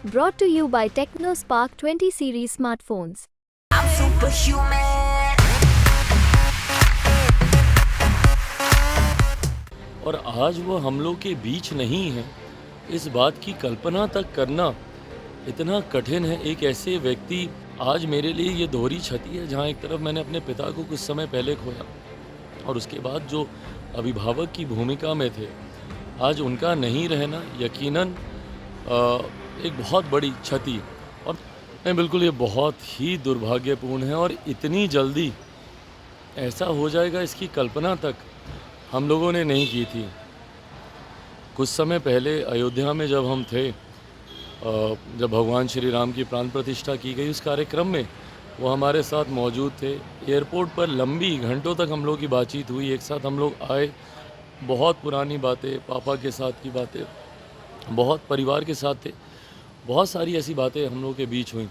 Brought to you by TechnoSpark 20 series smartphones. I'm superhuman. और आज वो हम लोग के बीच नहीं है, इस बात की कल्पना तक करना इतना कठिन है। एक ऐसे व्यक्ति, आज मेरे लिए ये दोहरी क्षति है जहाँ एक तरफ मैंने अपने पिता को कुछ समय पहले खोया और उसके बाद जो अभिभावक की भूमिका में थे, आज उनका नहीं रहना यकीनन एक बहुत बड़ी क्षति। और नहीं, बिल्कुल ये बहुत ही दुर्भाग्यपूर्ण है और इतनी जल्दी ऐसा हो जाएगा इसकी कल्पना तक हम लोगों ने नहीं की थी। कुछ समय पहले अयोध्या में जब हम थे, जब भगवान श्री राम की प्राण प्रतिष्ठा की गई, उस कार्यक्रम में वो हमारे साथ मौजूद थे। एयरपोर्ट पर लंबी घंटों तक हम लोग की बातचीत हुई, एक साथ हम लोग आए, बहुत पुरानी बातें, पापा के साथ की बातें, बहुत परिवार के साथ थे, बहुत सारी ऐसी बातें हम लोग के बीच हुई।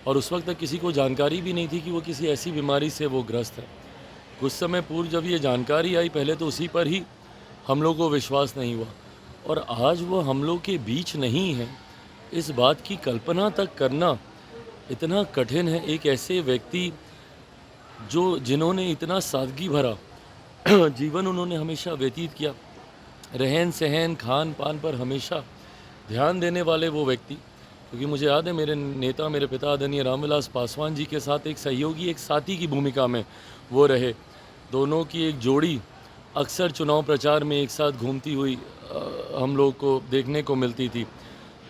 और उस वक्त तक किसी को जानकारी भी नहीं थी कि वो किसी ऐसी बीमारी से वो ग्रस्त है। कुछ समय पूर्व जब ये जानकारी आई, पहले तो उसी पर ही हम लोग को विश्वास नहीं हुआ, और आज वो हम लोग के बीच नहीं है, इस बात की कल्पना तक करना इतना कठिन है। एक ऐसे व्यक्ति जिन्होंने इतना सादगी भरा जीवन उन्होंने हमेशा व्यतीत किया, रहन सहन खान पान पर हमेशा ध्यान देने वाले वो व्यक्ति। क्योंकि मुझे याद है मेरे नेता, मेरे पिता आदरणीय रामविलास पासवान जी के साथ एक सहयोगी, एक साथी की भूमिका में वो रहे। दोनों की एक जोड़ी अक्सर चुनाव प्रचार में एक साथ घूमती हुई हम लोग को देखने को मिलती थी।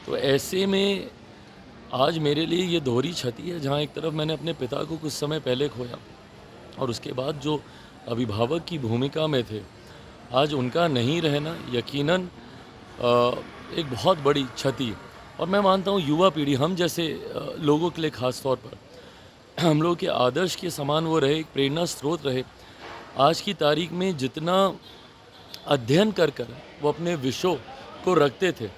तो ऐसे में आज मेरे लिए ये दोहरी क्षति है जहाँ एक तरफ मैंने अपने पिता को कुछ समय पहले खोया और उसके बाद जो अभिभावक की भूमिका में थे, आज उनका नहीं रहना यकीनन एक बहुत बड़ी क्षति। और मैं मानता हूँ युवा पीढ़ी, हम जैसे लोगों के लिए ख़ास तौर पर हम लोग के आदर्श के समान वो रहे, एक प्रेरणा स्रोत रहे। आज की तारीख में जितना अध्ययन कर वो अपने विषयों को रखते थे,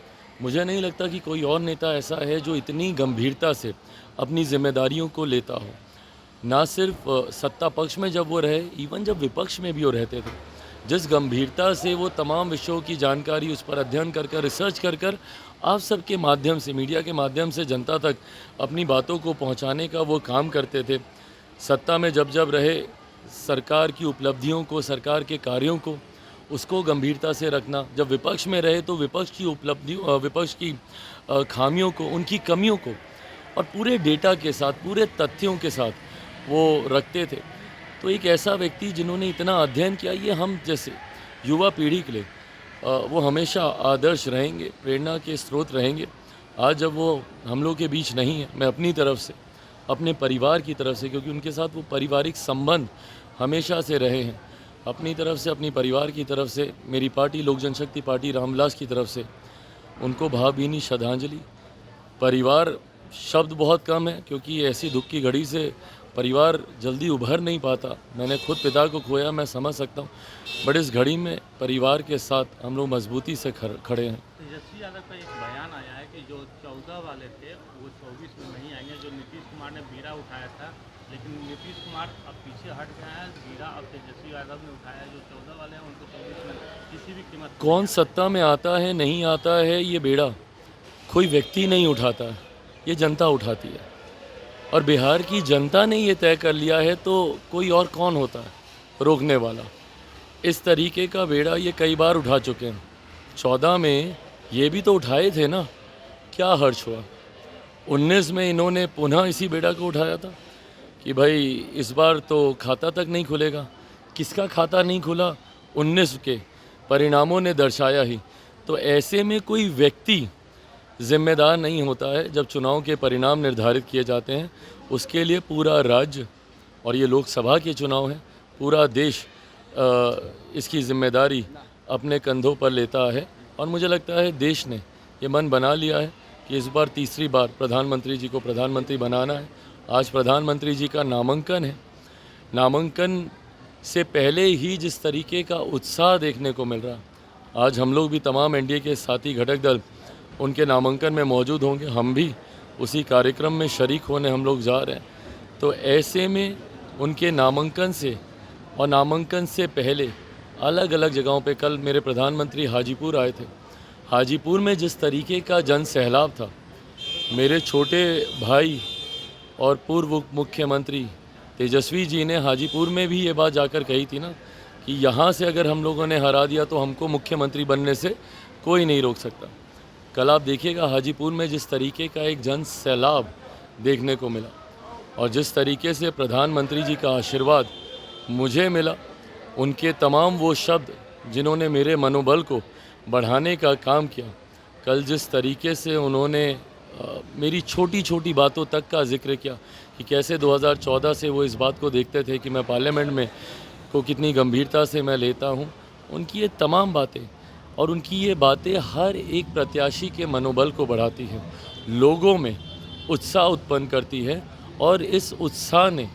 मुझे नहीं लगता कि कोई और नेता ऐसा है जो इतनी गंभीरता से अपनी जिम्मेदारियों को लेता हो। ना सिर्फ सत्ता पक्ष में जब वो रहे, इवन जब विपक्ष में भी वो रहते थे, जिस गंभीरता से वो तमाम विषयों की जानकारी, उस पर अध्ययन कर रिसर्च कर आप सबके माध्यम से, मीडिया के माध्यम से जनता तक अपनी बातों को पहुंचाने का वो काम करते थे। सत्ता में जब रहे, सरकार की उपलब्धियों को, सरकार के कार्यों को, उसको गंभीरता से रखना। जब विपक्ष में रहे तो विपक्ष की उपलब्धियों, विपक्ष की खामियों को, उनकी कमियों को और पूरे डेटा के साथ, पूरे तथ्यों के साथ वो रखते थे। तो एक ऐसा व्यक्ति जिन्होंने इतना अध्ययन किया, ये हम जैसे युवा पीढ़ी के लिए वो हमेशा आदर्श रहेंगे, प्रेरणा के स्रोत रहेंगे। आज जब वो हम लोग के बीच नहीं है, मैं अपनी तरफ से, अपने परिवार की तरफ से, क्योंकि उनके साथ वो पारिवारिक संबंध हमेशा से रहे हैं, अपनी तरफ से, अपनी परिवार की तरफ से, मेरी पार्टी लोक जनशक्ति पार्टी रामविलास की तरफ से उनको भावभीनी श्रद्धांजलि। परिवार शब्द बहुत कम है, क्योंकि ऐसी दुख की घड़ी से परिवार जल्दी उभर नहीं पाता। मैंने खुद पिता को खोया, मैं समझ सकता हूँ, बट इस घड़ी में परिवार के साथ हम लोग मजबूती से खड़े हैं। तेजस्वी यादव का एक बयान आया है कि जो 14 वाले थे वो 24 में नहीं आएंगे। जो नीतीश कुमार ने बीड़ा उठाया था, लेकिन नीतीश कुमार अब पीछे हट गया है, बीड़ा अब तेजस्वी यादव ने उठाया है। जो 14 वाले हैं उनको 24 में किसी भी कीमत। कौन सत्ता में आता है, नहीं आता है, ये बेड़ा कोई व्यक्ति नहीं उठाता है, ये जनता उठाती है। और बिहार की जनता ने ये तय कर लिया है, तो कोई और कौन होता है रोकने वाला। इस तरीके का बेड़ा ये कई बार उठा चुके हैं। 14 में ये भी तो उठाए थे ना, क्या हर्ष हुआ। 19 में इन्होंने पुनः इसी बेड़ा को उठाया था कि भाई इस बार तो खाता तक नहीं खुलेगा। किसका खाता नहीं खुला? 19 के परिणामों ने दर्शाया ही। तो ऐसे में कोई व्यक्ति जिम्मेदार नहीं होता है। जब चुनाव के परिणाम निर्धारित किए जाते हैं, उसके लिए पूरा राज्य, और ये लोकसभा के चुनाव हैं, पूरा देश इसकी जिम्मेदारी अपने कंधों पर लेता है। और मुझे लगता है देश ने ये मन बना लिया है कि इस बार तीसरी बार प्रधानमंत्री जी को प्रधानमंत्री बनाना है। आज प्रधानमंत्री जी का नामांकन है। नामांकन से पहले ही जिस तरीके का उत्साह देखने को मिल रहा, आज हम लोग भी, तमाम एनडीए के साथी घटक दल उनके नामांकन में मौजूद होंगे, हम भी उसी कार्यक्रम में शरीक होने हम लोग जा रहे हैं। तो ऐसे में उनके नामांकन से और नामांकन से पहले अलग अलग जगहों पे, कल मेरे प्रधानमंत्री हाजीपुर आए थे, हाजीपुर में जिस तरीके का जन सैलाब था, मेरे छोटे भाई और पूर्व उप मुख्यमंत्री तेजस्वी जी ने हाजीपुर में भी ये बात जाकर कही थी ना कि यहाँ से अगर हम लोगों ने हरा दिया तो हमको मुख्यमंत्री बनने से कोई नहीं रोक सकता। कल आप देखिएगा हाजीपुर में जिस तरीके का एक जन सैलाब देखने को मिला और जिस तरीके से प्रधानमंत्री जी का आशीर्वाद मुझे मिला, उनके तमाम वो शब्द जिन्होंने मेरे मनोबल को बढ़ाने का काम किया, कल जिस तरीके से उन्होंने मेरी छोटी छोटी बातों तक का जिक्र किया कि कैसे 2014 से वो इस बात को देखते थे कि मैं पार्लियामेंट में को कितनी गंभीरता से मैं लेता हूँ, उनकी ये तमाम बातें और उनकी ये बातें हर एक प्रत्याशी के मनोबल को बढ़ाती है, लोगों में उत्साह उत्पन्न करती है और इस उत्साह ने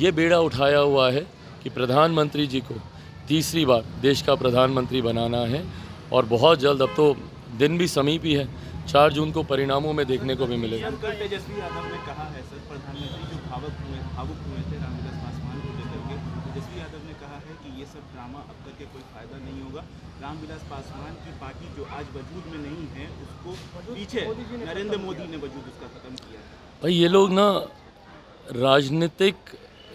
ये बेड़ा उठाया हुआ है कि प्रधानमंत्री जी को तीसरी बार देश का प्रधानमंत्री बनाना है और बहुत जल्द, अब तो दिन भी समीप ही है, 4 जून को परिणामों में देखने को भी मिलेगा। कल तेजस्वी यादव ने कहा है सर, प्रधानमंत्री जो भावुक हुए थे रामविलास पासवान को लेकर के, तेजस्वी यादव ने कहा है कि ये सब ड्रामा अब करके कोई फायदा नहीं होगा। रामविलास पासवान की पार्टी जो आज वजूद में नहीं है उसको पीछे नरेंद्र मोदी ने वजूद उसका खत्म किया है। भाई ये लोग ना राजनीतिक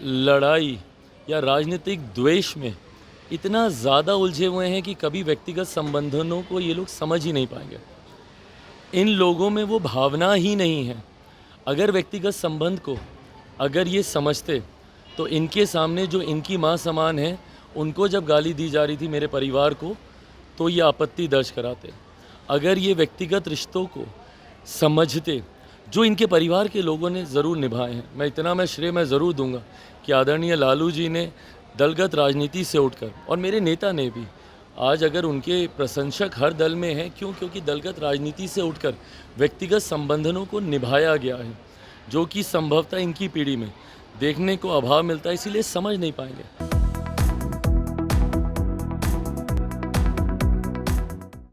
लड़ाई या राजनीतिक द्वेष में इतना ज़्यादा उलझे हुए हैं कि कभी व्यक्तिगत संबंधों को ये लोग समझ ही नहीं पाएंगे। इन लोगों में वो भावना ही नहीं है। अगर व्यक्तिगत संबंध को अगर ये समझते तो इनके सामने जो इनकी माँ समान है, उनको जब गाली दी जा रही थी मेरे परिवार को, तो ये आपत्ति दर्ज कराते। अगर ये व्यक्तिगत रिश्तों को समझते जो इनके परिवार के लोगों ने ज़रूर निभाए हैं, मैं श्रेय ज़रूर दूंगा कि आदरणीय लालू जी ने दलगत राजनीति से उठकर, और मेरे नेता ने भी, आज अगर उनके प्रशंसक हर दल में हैं, क्योंकि दलगत राजनीति से उठकर व्यक्तिगत संबंधों को निभाया गया है, जो कि संभवतः इनकी पीढ़ी में देखने को अभाव मिलता है, इसीलिए समझ नहीं पाएंगे।